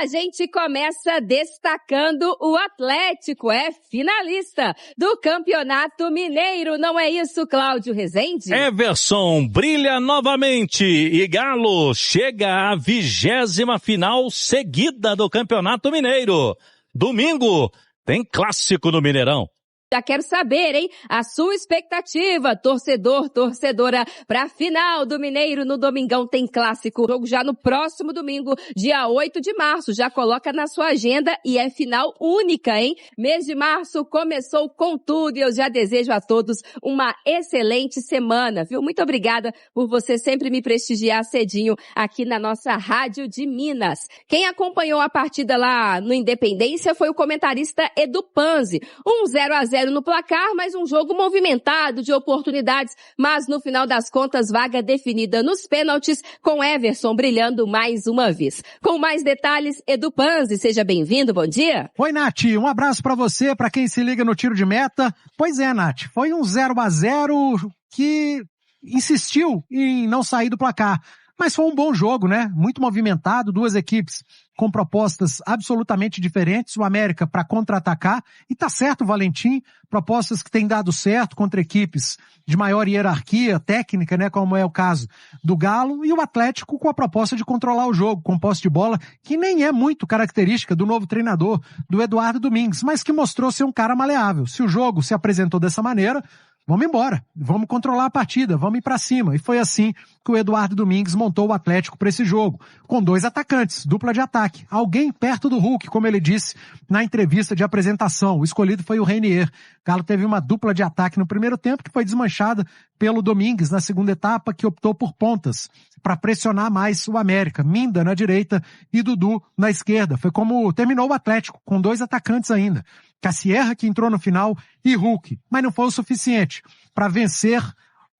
A gente começa destacando o Atlético, finalista do Campeonato Mineiro, não é isso, Cláudio Rezende? Everson brilha novamente e Galo chega à 20ª final seguida do Campeonato Mineiro. Domingo tem clássico no Mineirão. Já quero saber, hein? A sua expectativa, torcedor, torcedora, para a final do Mineiro no Domingão tem clássico. Jogo já no próximo domingo, dia 8 de março. Já coloca na sua agenda e é final única, hein? Mês de março começou com tudo e eu já desejo a todos uma excelente semana, viu? Muito obrigada por você sempre me prestigiar cedinho aqui na nossa Rádio de Minas. Quem acompanhou a partida lá no Independência foi o comentarista Edu Panzi. 1-0 no placar, mas um jogo movimentado de oportunidades, mas no final das contas, vaga definida nos pênaltis, com Everson brilhando mais uma vez. Com mais detalhes, Edu Panzi, seja bem-vindo, bom dia. Oi, Nath, um abraço pra você, pra quem se liga no tiro de meta. Pois é, Nath, foi um 0-0 que insistiu em não sair do placar. Mas foi um bom jogo, né? Muito movimentado, duas equipes com propostas absolutamente diferentes. O América para contra-atacar, e tá certo o Valentim, propostas que têm dado certo contra equipes de maior hierarquia técnica, né? Como é o caso do Galo, e o Atlético com a proposta de controlar o jogo, com posse de bola, que nem é muito característica do novo treinador, do Eduardo Domingues, mas que mostrou ser um cara maleável. Se o jogo se apresentou dessa maneira, vamos embora, vamos controlar a partida, vamos ir pra cima. E foi assim que o Eduardo Domingues montou o Atlético para esse jogo, com dois atacantes, dupla de ataque. Alguém perto do Hulk, como ele disse na entrevista de apresentação. O escolhido foi o Reinier. Galo teve uma dupla de ataque no primeiro tempo, que foi desmanchada pelo Domingues na segunda etapa, que optou por pontas para pressionar mais o América. Minda na direita e Dudu na esquerda. Foi como terminou o Atlético, com dois atacantes ainda. Cassierra, que entrou no final, e Hulk. Mas não foi o suficiente para vencer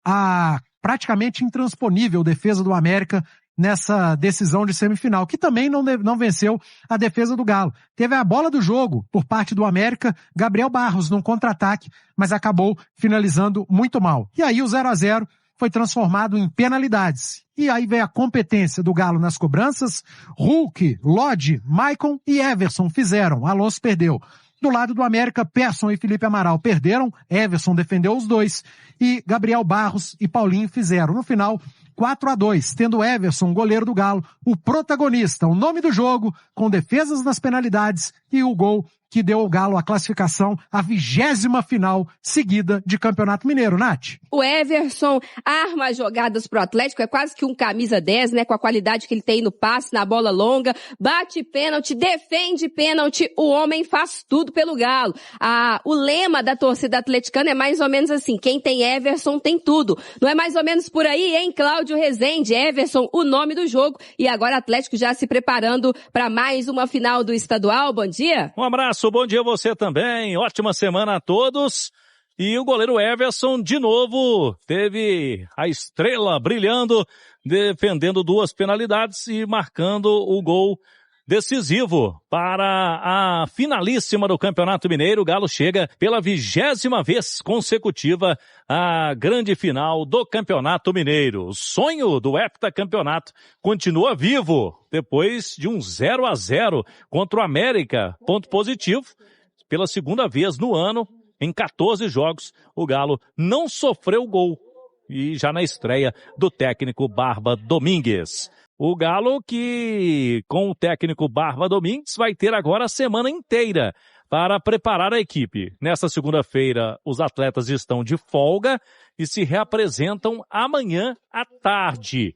a praticamente intransponível defesa do América nessa decisão de semifinal, que também não venceu a defesa do Galo. Teve a bola do jogo por parte do América, Gabriel Barros num contra-ataque, mas acabou finalizando muito mal. E aí o 0-0 foi transformado em penalidades. E aí veio a competência do Galo nas cobranças. Hulk, Lodge, Maicon e Everson fizeram. Alonso perdeu. Do lado do América, Persson e Felipe Amaral perderam, Everson defendeu os dois, e Gabriel Barros e Paulinho fizeram. No final, 4-2, tendo Everson, goleiro do Galo, o protagonista, o nome do jogo, com defesas nas penalidades e o gol que deu ao Galo a classificação à 20ª final seguida de Campeonato Mineiro, Nath. O Everson arma jogadas pro Atlético, é quase que um camisa 10, né, com a qualidade que ele tem no passe, na bola longa, bate pênalti, defende pênalti, o homem faz tudo pelo Galo. O lema da torcida atleticana é mais ou menos assim, quem tem Everson tem tudo. Não é mais ou menos por aí, hein, Cláudio Rezende? Everson, o nome do jogo, e agora Atlético já se preparando para mais uma final do estadual. Bom dia. Um abraço, bom dia a você também, ótima semana a todos. E o goleiro Everson, de novo, teve a estrela brilhando, defendendo duas penalidades e marcando o gol decisivo para a finalíssima do Campeonato Mineiro. O Galo chega pela 20ª vez consecutiva à grande final do Campeonato Mineiro. O sonho do heptacampeonato continua vivo depois de um 0-0 contra o América. Ponto positivo, pela segunda vez no ano, em 14 jogos, o Galo não sofreu gol. E já na estreia do técnico Barba Domingues. O Galo que, com o técnico Barba Domingues, vai ter agora a semana inteira para preparar a equipe. Nesta segunda-feira, os atletas estão de folga e se reapresentam amanhã à tarde.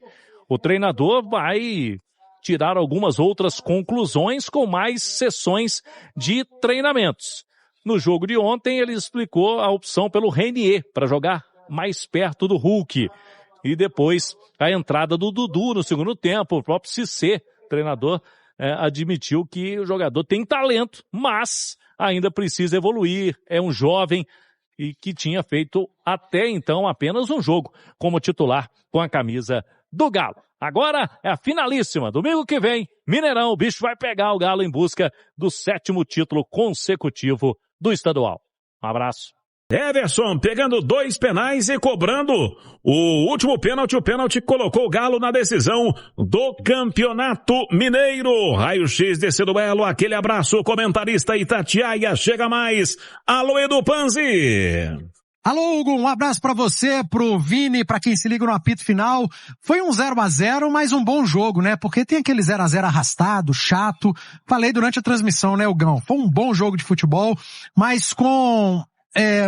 O treinador vai tirar algumas outras conclusões com mais sessões de treinamentos. No jogo de ontem, ele explicou a opção pelo Reinier para jogar mais perto do Hulk. E depois a entrada do Dudu no segundo tempo. O próprio Cissé, treinador, admitiu que o jogador tem talento, mas ainda precisa evoluir. É um jovem e que tinha feito até então apenas um jogo como titular com a camisa do Galo. Agora é a finalíssima. Domingo que vem, Mineirão, o bicho vai pegar o Galo em busca do 7º título consecutivo do estadual. Um abraço. Everson pegando 2 penais e cobrando o último pênalti. O pênalti colocou o Galo na decisão do Campeonato Mineiro. Raio-X desse duelo. Aquele abraço, comentarista Itatiaia. Chega mais. Alô, Edu Panzi. Alô, Hugo, um abraço pra você, pro Vini, pra quem se liga no apito final. Foi um 0-0, mas um bom jogo, né? Porque tem aquele 0-0 arrastado, chato. Falei durante a transmissão, né, Hugão? Foi um bom jogo de futebol, mas com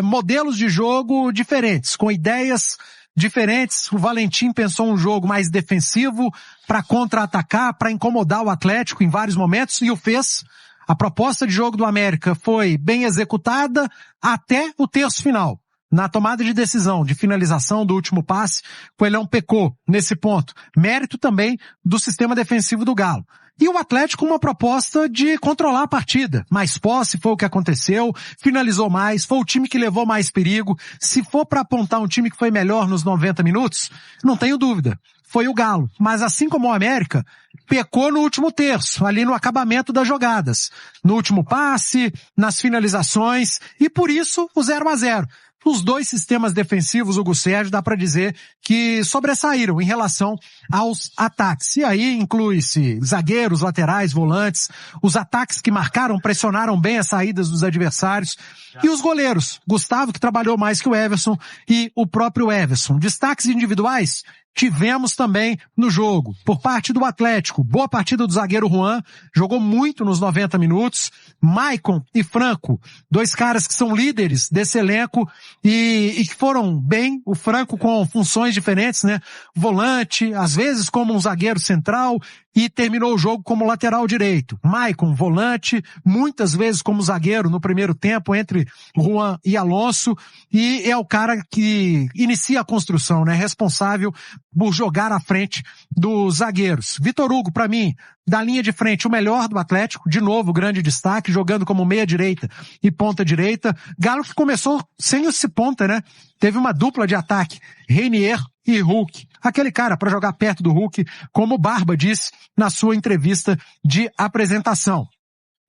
modelos de jogo diferentes, com ideias diferentes. O Valentim pensou um jogo mais defensivo para contra-atacar, para incomodar o Atlético em vários momentos, e o fez. A proposta de jogo do América foi bem executada até o terço final. Na tomada de decisão, de finalização do último passe, o Coelhão pecou nesse ponto. Mérito também do sistema defensivo do Galo. E o Atlético uma proposta de controlar a partida. Mais posse foi o que aconteceu, finalizou mais, foi o time que levou mais perigo. Se for para apontar um time que foi melhor nos 90 minutos, não tenho dúvida, foi o Galo. Mas assim como o América, pecou no último terço, ali no acabamento das jogadas. No último passe, nas finalizações, e por isso o 0-0. Os dois sistemas defensivos, Hugo Sérgio, dá para dizer que sobressaíram em relação aos ataques. E aí inclui-se zagueiros, laterais, volantes, os ataques que marcaram, pressionaram bem as saídas dos adversários, e os goleiros, Gustavo, que trabalhou mais que o Everson, e o próprio Everson. Destaques individuais tivemos também no jogo. Por parte do Atlético, boa partida do zagueiro Juan, jogou muito nos 90 minutos. Maicon e Franco, 2 caras que são líderes desse elenco e que foram bem. O Franco com funções diferentes, né? Volante, às vezes como um zagueiro central, e terminou o jogo como lateral direito. Maicon, volante, muitas vezes como zagueiro no primeiro tempo entre Juan e Alonso, e é o cara que inicia a construção, né? Responsável por jogar à frente dos zagueiros. Vitor Hugo, para mim, da linha de frente, o melhor do Atlético, de novo, grande destaque, jogando como meia direita e ponta direita. Galo que começou sem esse ponta, né? Teve uma dupla de ataque, Reinier e Hulk. Aquele cara para jogar perto do Hulk, como o Barba disse na sua entrevista de apresentação.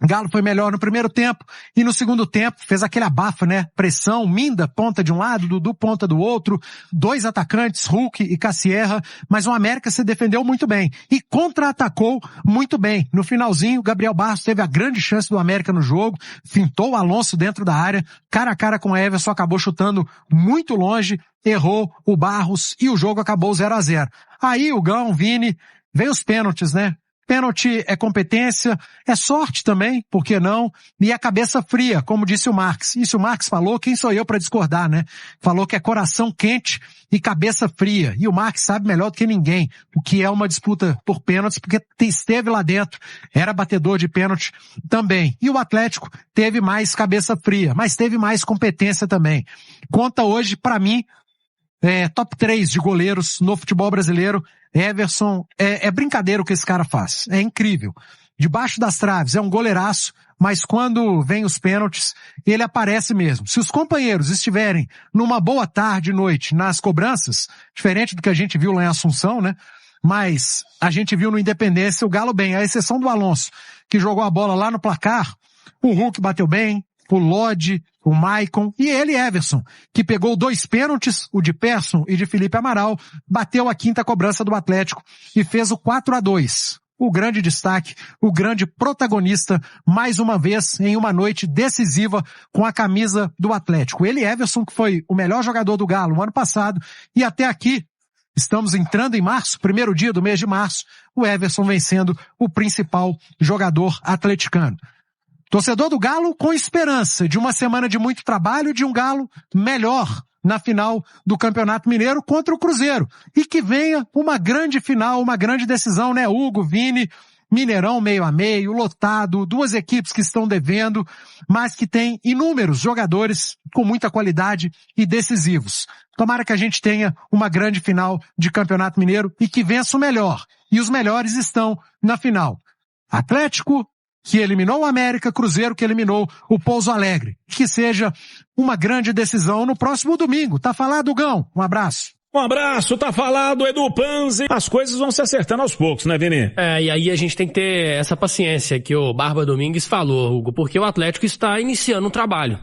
Galo foi melhor no primeiro tempo e no segundo tempo fez aquele abafa, né? Pressão, Minda, ponta de um lado, Dudu, ponta do outro, 2 atacantes, Hulk e Cassierra, mas o América se defendeu muito bem e contra-atacou muito bem. No finalzinho, Gabriel Barros teve a grande chance do América no jogo, fintou o Alonso dentro da área, cara a cara com o Everson, acabou chutando muito longe, errou o Barros e o jogo acabou 0-0. Aí o Gão, Vini, veio os pênaltis, né? Pênalti é competência, é sorte também, por que não? E a cabeça fria, como disse o Marx. Isso o Marx falou, quem sou eu para discordar, né? Falou que é coração quente e cabeça fria. E o Marx sabe melhor do que ninguém o que é uma disputa por pênaltis, porque esteve lá dentro, era batedor de pênalti também. E o Atlético teve mais cabeça fria, mas teve mais competência também. Conta hoje, para mim, top 3 de goleiros no futebol brasileiro. Everson, é brincadeira o que esse cara faz. É incrível. Debaixo das traves, é um goleiraço, mas quando vem os pênaltis, ele aparece mesmo. Se os companheiros estiverem numa boa tarde e noite nas cobranças, diferente do que a gente viu lá em Assunção, né? Mas a gente viu no Independência o Galo bem, à exceção do Alonso, que jogou a bola lá no placar, o Hulk bateu bem, o Lodge, o Maicon e ele, Everson, que pegou 2 pênaltis, o de Persson e de Felipe Amaral, bateu a 5ª cobrança do Atlético e fez o 4-2. O grande destaque, o grande protagonista, mais uma vez, em uma noite decisiva com a camisa do Atlético. Ele, Everson, que foi o melhor jogador do Galo no ano passado, e até aqui, estamos entrando em março, primeiro dia do mês de março, o Everson vem sendo o principal jogador atleticano. Torcedor do Galo com esperança de uma semana de muito trabalho, de um Galo melhor na final do Campeonato Mineiro contra o Cruzeiro. E que venha uma grande final, uma grande decisão, né? Hugo, Vini, Mineirão meio a meio, lotado, 2 equipes que estão devendo, mas que tem inúmeros jogadores com muita qualidade e decisivos. Tomara que a gente tenha uma grande final de Campeonato Mineiro e que vença o melhor. E os melhores estão na final. Atlético, que eliminou o América, Cruzeiro, que eliminou o Pouso Alegre. Que seja uma grande decisão no próximo domingo. Tá falado, Gão? Um abraço. Um abraço, tá falado, Edu Panzi. As coisas vão se acertando aos poucos, né, Vini? E aí a gente tem que ter essa paciência que o Barba Domingues falou, Hugo, porque o Atlético está iniciando um trabalho.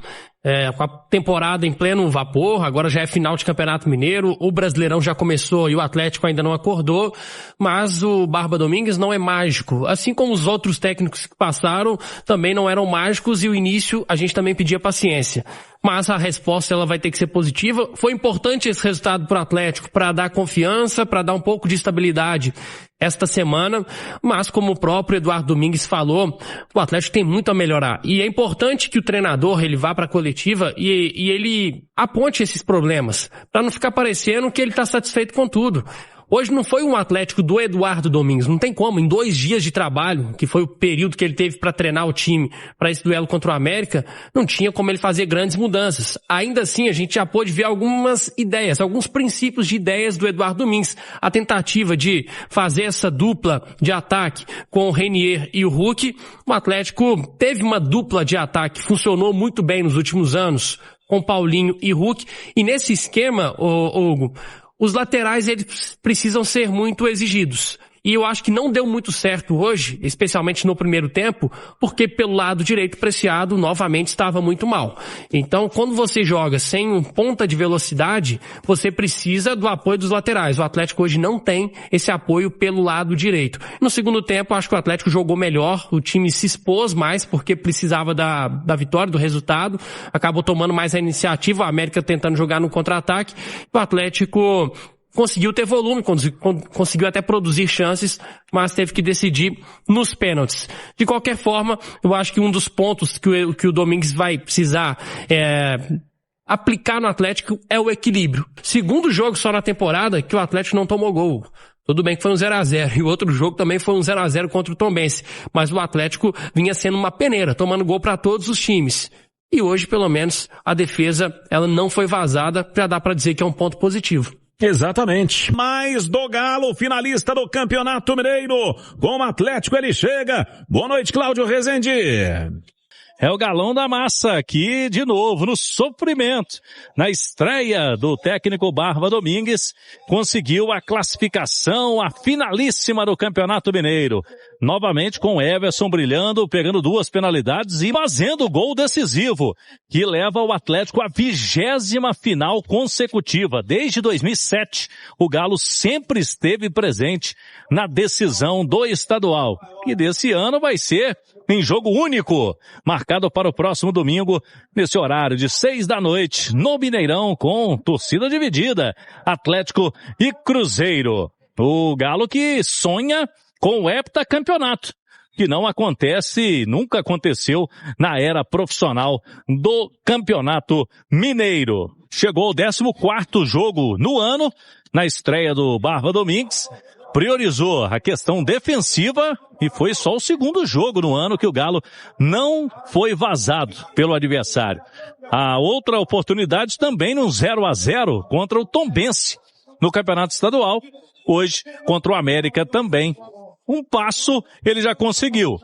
com a temporada em pleno vapor, agora já é final de Campeonato Mineiro, o Brasileirão já começou e o Atlético ainda não acordou, mas o Barba Domingues não é mágico, assim como os outros técnicos que passaram também não eram mágicos e o início a gente também pedia paciência. Mas a resposta ela vai ter que ser positiva. Foi importante esse resultado para o Atlético, para dar confiança, para dar um pouco de estabilidade esta semana, mas como o próprio Eduardo Domingues falou, o Atlético tem muito a melhorar. E é importante que o treinador ele vá para a coletiva e ele aponte esses problemas, para não ficar parecendo que ele está satisfeito com tudo. Hoje não foi um Atlético do Eduardo Domingues, não tem como, em 2 dias de trabalho, que foi o período que ele teve para treinar o time para esse duelo contra o América, não tinha como ele fazer grandes mudanças. Ainda assim, a gente já pôde ver algumas ideias, alguns princípios de ideias do Eduardo Domingues. A tentativa de fazer essa dupla de ataque com o Renier e o Hulk. O Atlético teve uma dupla de ataque, funcionou muito bem nos últimos anos, com Paulinho e Hulk. E nesse esquema, Hugo, os laterais eles precisam ser muito exigidos. E eu acho que não deu muito certo hoje, especialmente no primeiro tempo, porque pelo lado direito o Preciado novamente estava muito mal. Então, quando você joga sem um ponta de velocidade, você precisa do apoio dos laterais. O Atlético hoje não tem esse apoio pelo lado direito. No segundo tempo, acho que o Atlético jogou melhor, o time se expôs mais porque precisava da vitória, do resultado, acabou tomando mais a iniciativa, a América tentando jogar no contra-ataque, o Atlético conseguiu ter volume, conseguiu até produzir chances, mas teve que decidir nos pênaltis. De qualquer forma, eu acho que um dos pontos que o Domingues vai precisar aplicar no Atlético é o equilíbrio. Segundo jogo só na temporada que o Atlético não tomou gol. Tudo bem que foi um 0-0 e o outro jogo também foi um 0-0 contra o Tombense, mas o Atlético vinha sendo uma peneira, tomando gol para todos os times. E hoje, pelo menos, a defesa ela não foi vazada, já dá para dizer que é um ponto positivo. Exatamente. Mais do Galo, finalista do Campeonato Mineiro. Com o Atlético ele chega. Boa noite, Cláudio Rezende. É o Galão da Massa aqui de novo no sofrimento. Na estreia do técnico Barba Domingues, conseguiu a classificação, a finalíssima do Campeonato Mineiro. Novamente com o Everson brilhando, pegando 2 penalidades e fazendo o gol decisivo, que leva o Atlético à 20ª final consecutiva. Desde 2007, o Galo sempre esteve presente na decisão do estadual. E desse ano vai ser em jogo único, marcado para o próximo domingo, nesse horário de 6 da noite, no Mineirão, com torcida dividida, Atlético e Cruzeiro. O Galo que sonha com o heptacampeonato, que não acontece, nunca aconteceu na era profissional do Campeonato Mineiro. Chegou o 14º jogo no ano, na estreia do Barba Domingues, priorizou a questão defensiva e foi só o 2º jogo no ano que o Galo não foi vazado pelo adversário. A outra oportunidade também no 0-0 contra o Tombense no Campeonato Estadual, hoje contra o América também. Um passo ele já conseguiu.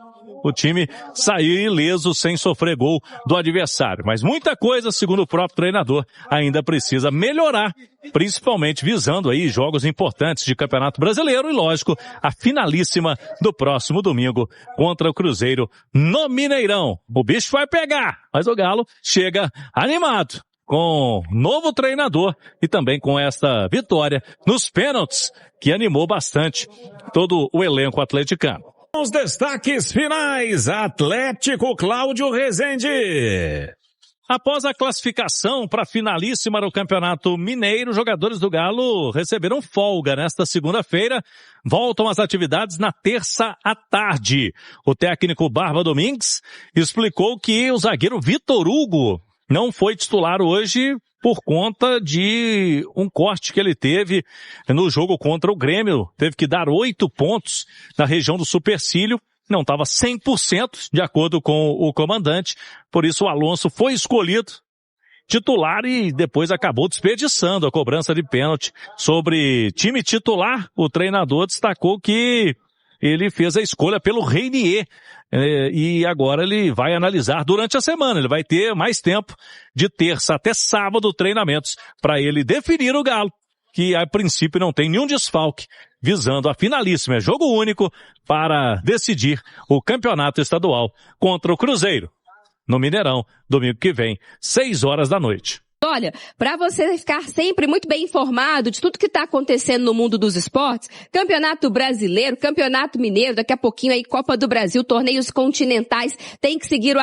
O time saiu ileso sem sofrer gol do adversário. Mas muita coisa, segundo o próprio treinador, ainda precisa melhorar, principalmente visando aí jogos importantes de Campeonato Brasileiro e, lógico, a finalíssima do próximo domingo contra o Cruzeiro no Mineirão. O bicho vai pegar, mas o Galo chega animado com novo treinador e também com esta vitória nos pênaltis, que animou bastante todo o elenco atleticano. Os destaques finais, Atlético, Cláudio Rezende. Após a classificação para a finalíssima do Campeonato Mineiro, os jogadores do Galo receberam folga nesta segunda-feira, voltam às atividades na terça à tarde. O técnico Barba Domingues explicou que o zagueiro Vitor Hugo não foi titular hoje por conta de um corte que ele teve no jogo contra o Grêmio. Teve que dar 8 pontos na região do supercílio. Não estava 100% de acordo com o comandante. Por isso o Alonso foi escolhido titular e depois acabou desperdiçando a cobrança de pênalti sobre time titular. O treinador destacou que ele fez a escolha pelo Renier e agora ele vai analisar durante a semana. Ele vai ter mais tempo de terça até sábado treinamentos para ele definir o Galo, que a princípio não tem nenhum desfalque, visando a finalíssima, jogo único para decidir o campeonato estadual contra o Cruzeiro. no Mineirão, domingo que vem, 6 horas da noite. Olha, para você ficar sempre muito bem informado de tudo que está acontecendo no mundo dos esportes, Campeonato Brasileiro, Campeonato Mineiro, daqui a pouquinho aí Copa do Brasil, torneios continentais, tem que seguir o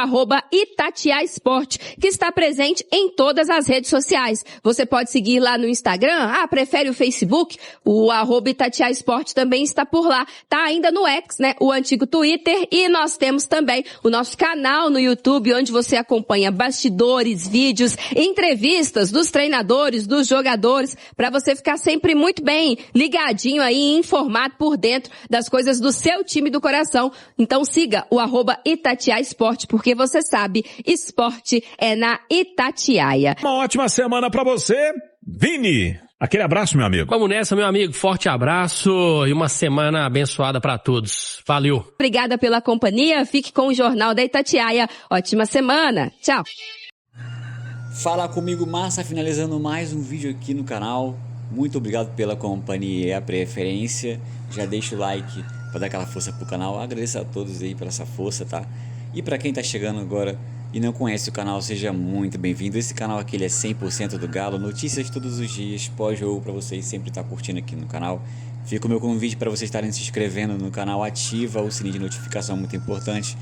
@Itatiaia-Esporte, que está presente em todas as redes sociais. Você pode seguir lá no Instagram, prefere o Facebook, o @Itatiaia-Esporte também está por lá. Tá ainda no X, né, o antigo Twitter, e nós temos também o nosso canal no YouTube, onde você acompanha bastidores, vídeos, entrevistas dos treinadores, dos jogadores, para você ficar sempre muito bem ligadinho aí, informado por dentro das coisas do seu time do coração. Então siga o @Itatiaia-Esporte, porque você sabe, esporte é na Itatiaia. Uma ótima semana para você, Vini. Aquele abraço, meu amigo. Vamos nessa, meu amigo. Forte abraço e uma semana abençoada para todos. Valeu. Obrigada pela companhia. Fique com o Jornal da Itatiaia. Ótima semana. Tchau. Fala comigo, Massa, finalizando mais um vídeo aqui no canal. Muito obrigado pela companhia e a preferência. Já deixa o like para dar aquela força pro canal. Agradeço a todos aí pela essa força, tá? E para quem tá chegando agora e não conhece o canal, seja muito bem-vindo. Esse canal aqui ele é 100% do Galo, notícias todos os dias, pós-jogo, para vocês sempre estar curtindo aqui no canal. Fica o meu convite para vocês estarem se inscrevendo no canal, ativa o sininho de notificação, muito importante.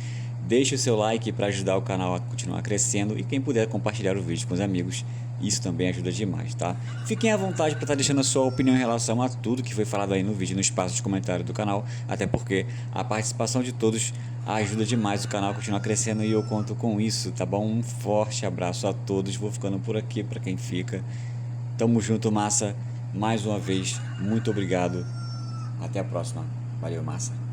Deixe o seu like para ajudar o canal a continuar crescendo e quem puder compartilhar o vídeo com os amigos, isso também ajuda demais, tá? Fiquem à vontade para estar deixando a sua opinião em relação a tudo que foi falado aí no vídeo, no espaço de comentário do canal, até porque a participação de todos ajuda demais o canal a continuar crescendo e eu conto com isso, tá bom? Um forte abraço a todos, vou ficando por aqui para quem fica. Tamo junto, Massa, mais uma vez, muito obrigado, até a próxima, valeu, Massa.